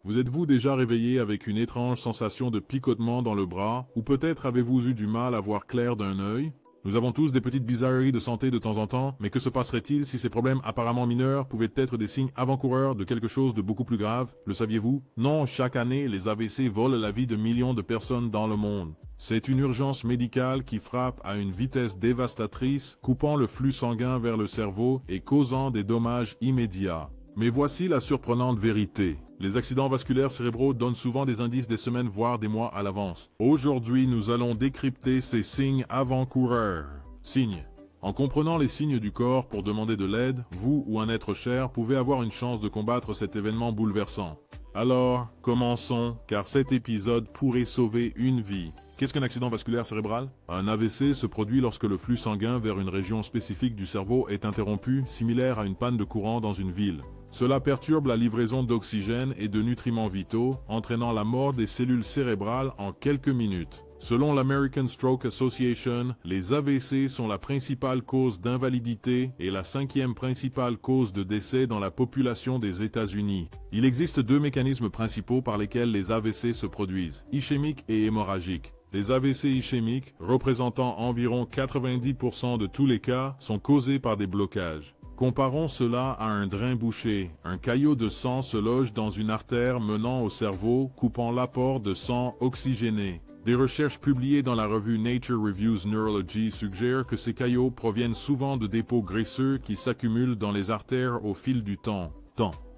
Vous êtes-vous déjà réveillé avec une étrange sensation de picotement dans le bras, ou peut-être avez-vous eu du mal à voir clair d'un œil? Nous avons tous des petites bizarreries de santé de temps en temps, mais que se passerait-il si ces problèmes apparemment mineurs pouvaient être des signes avant-coureurs de quelque chose de beaucoup plus grave? Le saviez-vous? Non, chaque année, les AVC volent la vie de millions de personnes dans le monde. C'est une urgence médicale qui frappe à une vitesse dévastatrice, coupant le flux sanguin vers le cerveau et causant des dommages immédiats. Mais voici la surprenante vérité. Les accidents vasculaires cérébraux donnent souvent des indices des semaines voire des mois à l'avance. Aujourd'hui, nous allons décrypter ces signes avant-coureurs. Signes. En comprenant les signes du corps pour demander de l'aide, vous ou un être cher pouvez avoir une chance de combattre cet événement bouleversant. Alors, commençons, car cet épisode pourrait sauver une vie. Qu'est-ce qu'un accident vasculaire cérébral? Un AVC se produit lorsque le flux sanguin vers une région spécifique du cerveau est interrompu, similaire à une panne de courant dans une ville. Cela perturbe la livraison d'oxygène et de nutriments vitaux, entraînant la mort des cellules cérébrales en quelques minutes. Selon l'American Stroke Association, les AVC sont la principale cause d'invalidité et la 5e principale cause de décès dans la population des États-Unis. Il existe 2 mécanismes principaux par lesquels les AVC se produisent, ischémiques et hémorragiques. Les AVC ischémiques, représentant environ 90% de tous les cas, sont causés par des blocages. Comparons cela à un drain bouché. Un caillot de sang se loge dans une artère menant au cerveau, coupant l'apport de sang oxygéné. Des recherches publiées dans la revue Nature Reviews Neurology suggèrent que ces caillots proviennent souvent de dépôts graisseux qui s'accumulent dans les artères au fil du temps.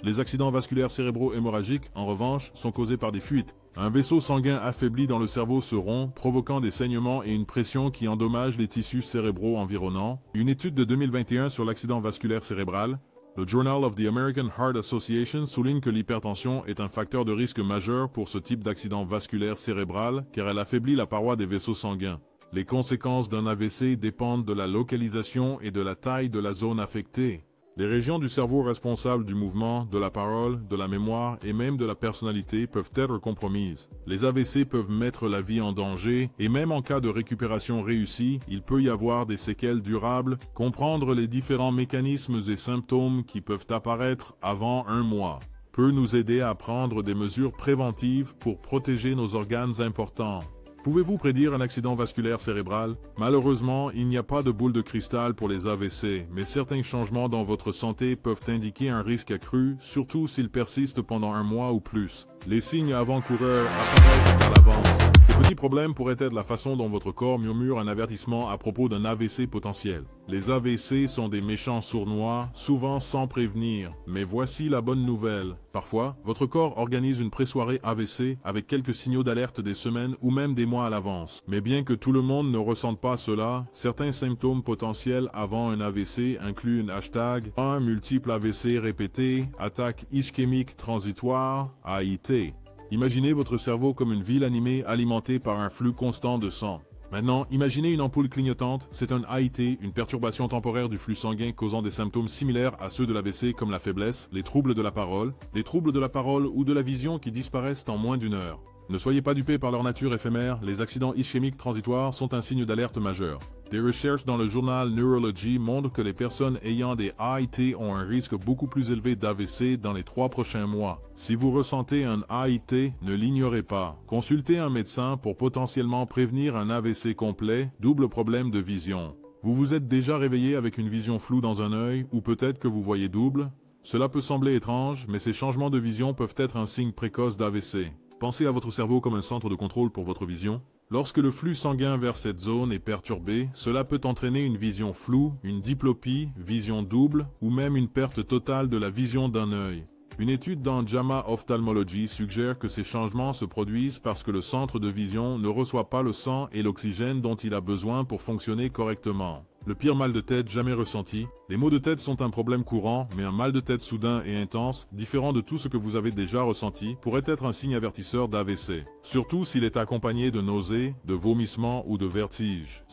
Les accidents vasculaires cérébraux hémorragiques, en revanche, sont causés par des fuites. Un vaisseau sanguin affaibli dans le cerveau se rompt, provoquant des saignements et une pression qui endommage les tissus cérébraux environnants. Une étude de 2021 sur l'accident vasculaire cérébral, le Journal of the American Heart Association souligne que l'hypertension est un facteur de risque majeur pour ce type d'accident vasculaire cérébral car elle affaiblit la paroi des vaisseaux sanguins. Les conséquences d'un AVC dépendent de la localisation et de la taille de la zone affectée. Les régions du cerveau responsables du mouvement, de la parole, de la mémoire et même de la personnalité peuvent être compromises. Les AVC peuvent mettre la vie en danger et même en cas de récupération réussie, il peut y avoir des séquelles durables. Comprendre les différents mécanismes et symptômes qui peuvent apparaître avant un mois peut nous aider à prendre des mesures préventives pour protéger nos organes importants. Pouvez-vous prédire un accident vasculaire cérébral? Malheureusement, il n'y a pas de boule de cristal pour les AVC, mais certains changements dans votre santé peuvent indiquer un risque accru, surtout s'ils persistent pendant un mois ou plus. Les signes avant-coureurs apparaissent à l'avance. Ces petits problèmes pourraient être la façon dont votre corps murmure un avertissement à propos d'un AVC potentiel. Les AVC sont des méchants sournois, souvent sans prévenir. Mais voici la bonne nouvelle. Parfois, votre corps organise une pré-soirée AVC avec quelques signaux d'alerte des semaines ou même des mois à l'avance. Mais bien que tout le monde ne ressente pas cela, certains symptômes potentiels avant un AVC incluent une hashtag, un multiple AVC répété, attaque ischémique transitoire, AIT. Imaginez votre cerveau comme une ville animée alimentée par un flux constant de sang. Maintenant, imaginez une ampoule clignotante, c'est un AIT, une perturbation temporaire du flux sanguin causant des symptômes similaires à ceux de l'AVC comme la faiblesse, les troubles de la parole, des troubles de la parole ou de la vision qui disparaissent en moins d'une heure. Ne soyez pas dupés par leur nature éphémère, les accidents ischémiques transitoires sont un signe d'alerte majeur. Des recherches dans le journal Neurology montrent que les personnes ayant des AIT ont un risque beaucoup plus élevé d'AVC dans les 3 prochains mois. Si vous ressentez un AIT, ne l'ignorez pas. Consultez un médecin pour potentiellement prévenir un AVC complet, double problème de vision. Vous vous êtes déjà réveillé avec une vision floue dans un œil, ou peut-être que vous voyez double? Cela peut sembler étrange, mais ces changements de vision peuvent être un signe précoce d'AVC. Pensez à votre cerveau comme un centre de contrôle pour votre vision. Lorsque le flux sanguin vers cette zone est perturbé, cela peut entraîner une vision floue, une diplopie, vision double ou même une perte totale de la vision d'un œil. Une étude dans JAMA Ophthalmology suggère que ces changements se produisent parce que le centre de vision ne reçoit pas le sang et l'oxygène dont il a besoin pour fonctionner correctement. Le pire mal de tête jamais ressenti. Les maux de tête sont un problème courant, mais un mal de tête soudain et intense, différent de tout ce que vous avez déjà ressenti, pourrait être un signe avertisseur d'AVC. Surtout s'il est accompagné de nausées, de vomissements ou de vertiges.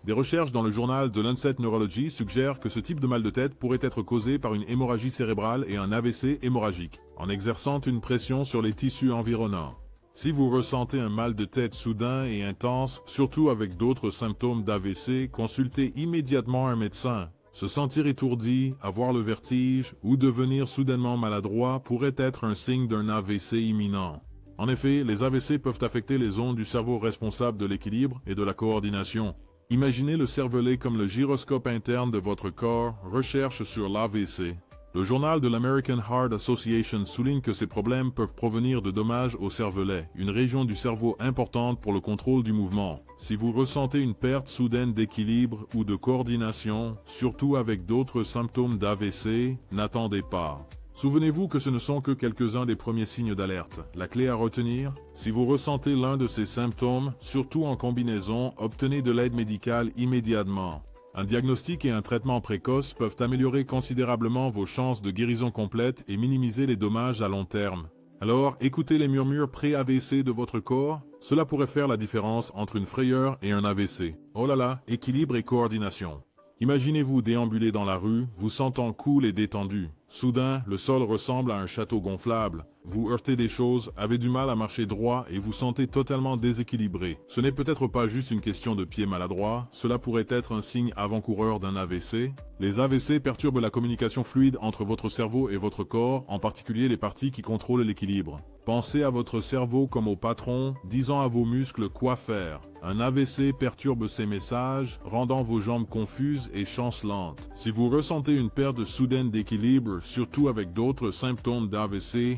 Des recherches dans le journal The Lancet Neurology suggèrent que ce type de mal de tête pourrait être causé par une hémorragie cérébrale et un AVC hémorragique, en exerçant une pression sur les tissus environnants. Si vous ressentez un mal de tête soudain et intense, surtout avec d'autres symptômes d'AVC, consultez immédiatement un médecin. Se sentir étourdi, avoir le vertige ou devenir soudainement maladroit pourrait être un signe d'un AVC imminent. En effet, les AVC peuvent affecter les zones du cerveau responsables de l'équilibre et de la coordination. Imaginez le cervelet comme le gyroscope interne de votre corps, recherche sur l'AVC. Le journal de l'American Heart Association souligne que ces problèmes peuvent provenir de dommages au cervelet, une région du cerveau importante pour le contrôle du mouvement. Si vous ressentez une perte soudaine d'équilibre ou de coordination, surtout avec d'autres symptômes d'AVC, n'attendez pas. Souvenez-vous que ce ne sont que quelques-uns des premiers signes d'alerte. La clé à retenir, si vous ressentez l'un de ces symptômes, surtout en combinaison, obtenez de l'aide médicale immédiatement. Un diagnostic et un traitement précoce peuvent améliorer considérablement vos chances de guérison complète et minimiser les dommages à long terme. Alors, écoutez les murmures pré-AVC de votre corps, cela pourrait faire la différence entre une frayeur et un AVC. Oh là là, équilibre et coordination. Imaginez-vous déambuler dans la rue, vous sentant cool et détendu. Soudain, le sol ressemble à un château gonflable. Vous heurtez des choses, avez du mal à marcher droit et vous sentez totalement déséquilibré. Ce n'est peut-être pas juste une question de pied maladroit, cela pourrait être un signe avant-coureur d'un AVC. Les AVC perturbent la communication fluide entre votre cerveau et votre corps, en particulier les parties qui contrôlent l'équilibre. Pensez à votre cerveau comme au patron, disant à vos muscles quoi faire. Un AVC perturbe ces messages, rendant vos jambes confuses et chancelantes. Si vous ressentez une perte soudaine d'équilibre, surtout avec d'autres symptômes d'AVC,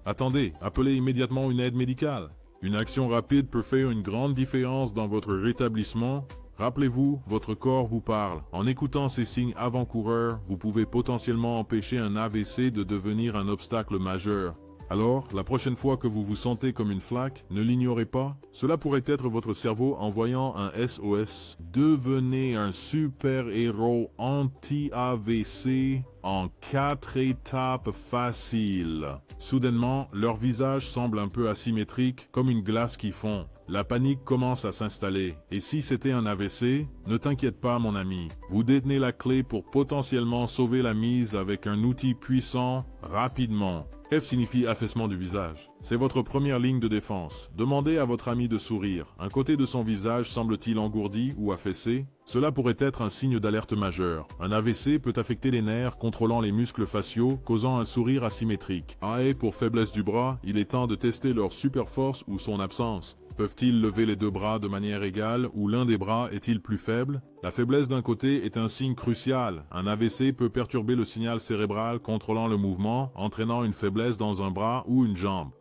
attendez, appelez immédiatement une aide médicale. Une action rapide peut faire une grande différence dans votre rétablissement. Rappelez-vous, votre corps vous parle. En écoutant ces signes avant-coureurs, vous pouvez potentiellement empêcher un AVC de devenir un obstacle majeur. Alors, la prochaine fois que vous vous sentez comme une flaque, ne l'ignorez pas. Cela pourrait être votre cerveau envoyant un SOS. Devenez un super-héros anti-AVC en 4 étapes faciles. Soudainement, leur visage semble un peu asymétrique, comme une glace qui fond. La panique commence à s'installer. Et si c'était un AVC, ne t'inquiète pas mon ami. Vous détenez la clé pour potentiellement sauver la mise avec un outil puissant, rapidement. F signifie affaissement du visage. C'est votre première ligne de défense. Demandez à votre ami de sourire. Un côté de son visage semble-t-il engourdi ou affaissé? Cela pourrait être un signe d'alerte majeur. Un AVC peut affecter les nerfs contrôlant les muscles faciaux, causant un sourire asymétrique. Et pour faiblesse du bras, il est temps de tester leur super force ou son absence. Peuvent-ils lever les deux bras de manière égale ou l'un des bras est-il plus faible? La faiblesse d'un côté est un signe crucial. Un AVC peut perturber le signal cérébral contrôlant le mouvement, entraînant une faiblesse dans un bras ou une jambe.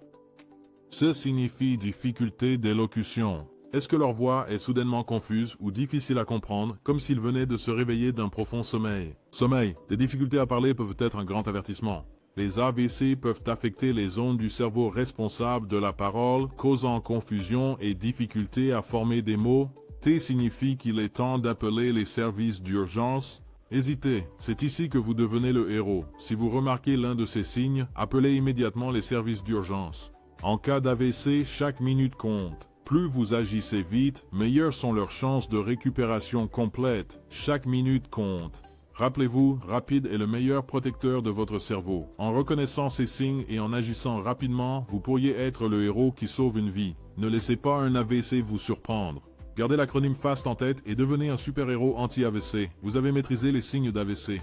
Ce signifie difficulté d'élocution. Est-ce que leur voix est soudainement confuse ou difficile à comprendre, comme s'ils venaient de se réveiller d'un profond sommeil? Sommeil. Des difficultés à parler peuvent être un grand avertissement. Les AVC peuvent affecter les zones du cerveau responsables de la parole, causant confusion et difficulté à former des mots. T signifie qu'il est temps d'appeler les services d'urgence. Hésitez, c'est ici que vous devenez le héros. Si vous remarquez l'un de ces signes, appelez immédiatement les services d'urgence. En cas d'AVC, chaque minute compte. Plus vous agissez vite, meilleures sont leurs chances de récupération complète. Chaque minute compte. Rappelez-vous, rapide est le meilleur protecteur de votre cerveau. En reconnaissant ces signes et en agissant rapidement, vous pourriez être le héros qui sauve une vie. Ne laissez pas un AVC vous surprendre. Gardez l'acronyme FAST en tête et devenez un super-héros anti-AVC. Vous avez maîtrisé les signes d'AVC.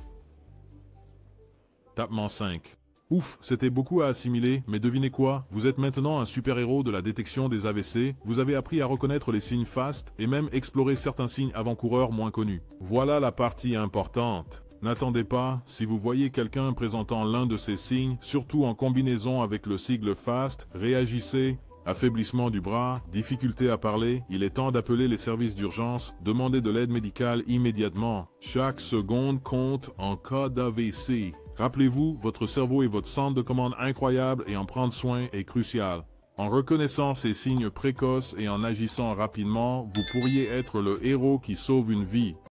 Tapement 5. Ouf, c'était beaucoup à assimiler, mais devinez quoi? Vous êtes maintenant un super-héros de la détection des AVC, vous avez appris à reconnaître les signes FAST et même explorer certains signes avant-coureurs moins connus. Voilà la partie importante. N'attendez pas, si vous voyez quelqu'un présentant l'un de ces signes, surtout en combinaison avec le sigle FAST, réagissez. Affaiblissement du bras, difficulté à parler, il est temps d'appeler les services d'urgence, demandez de l'aide médicale immédiatement. Chaque seconde compte en cas d'AVC. Rappelez-vous, votre cerveau est votre centre de commande incroyable et en prendre soin est crucial. En reconnaissant ces signes précoces et en agissant rapidement, vous pourriez être le héros qui sauve une vie.